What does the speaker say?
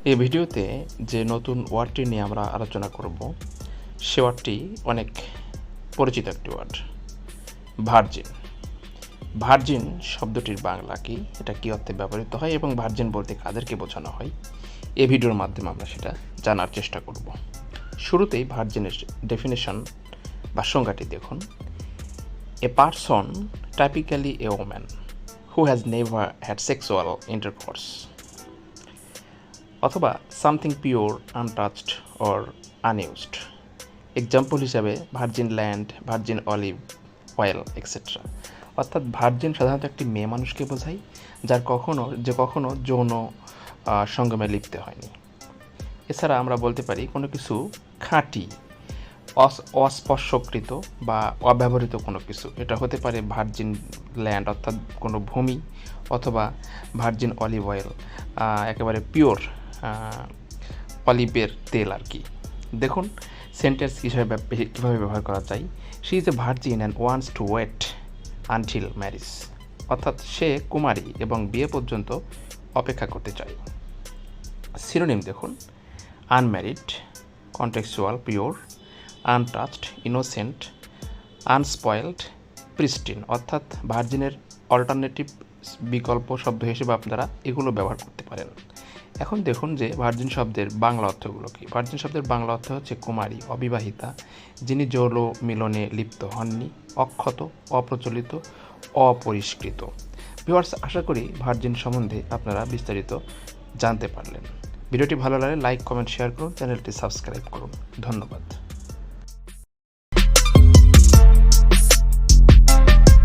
এই ভিডিওতে যে নতুন ওয়ার্ডটি নিয়ে আমরা আলোচনা করব সে ওয়ার্ডটি অনেক পরিচিত একটি ওয়ার্ড, ভার্জিন। ভার্জিন শব্দটির বাংলা কি, এটা কী অর্থে ব্যবহৃত হয় এবং ভার্জিন বলতে কাদেরকে বোঝানো হয়, এই ভিডিওর মাধ্যমে আমরা সেটা জানার চেষ্টা করব। শুরুতেই ভার্জিনের ডেফিনেশন বা সংজ্ঞাটি দেখুন। A person, typically a woman, who has never had sexual intercourse, অথবা something pure, untouched or unused. Example হিসাবে virgin land, virgin olive oil etcetera. অর্থাৎ ভার্জিন সাধারণত একটি মেয়ে মানুষকে বোঝায় যার কখনো যৌন সঙ্গমে লিপ্ত হয়নি। এছাড়া আমরা বলতে পারি কোনো কিছু খাঁটি, অস্পর্শকৃত বা অব্যবহৃত কোনো কিছু, এটা হতে পারে ভার্জিন ল্যান্ড অর্থাৎ কোনো ভূমি, অথবা ভার্জিন অলিভ অয়েল, একেবারে পিওর অলিভের তেল আর কি। দেখুন সেন্টেন্স কীভাবে ব্যবহার করা যায়। She is a virgin and wants to wait until marriage. অর্থাৎ সে কুমারী এবং বিয়ে পর্যন্ত অপেক্ষা করতে চায়। সিনোনিম দেখুন, unmarried, contextual, pure, untouched, innocent, unspoiled, pristine. অর্থাৎ ভার্জিনের অল্টারনেটিভ বিকল্প শব্দ হিসেবে আপনারা এগুলো ব্যবহার করতে পারেন। এখন দেখুন যে ভার্জিন শব্দের বাংলা অর্থগুলো কী। ভার্জিন শব্দের বাংলা অর্থ হচ্ছে কুমারী, অবিবাহিতা, যিনি যৌন মিলনে লিপ্ত হননি, অক্ষত, অপ্রচলিত, অপরিষ্কৃত। ভিউয়ার্স, আশা করি ভার্জিন সম্বন্ধে আপনারা বিস্তারিত জানতে পারলেন। ভিডিওটি ভালো লাগলে লাইক, কমেন্ট, শেয়ার করুন, চ্যানেলটি সাবস্ক্রাইব করুন। ধন্যবাদ।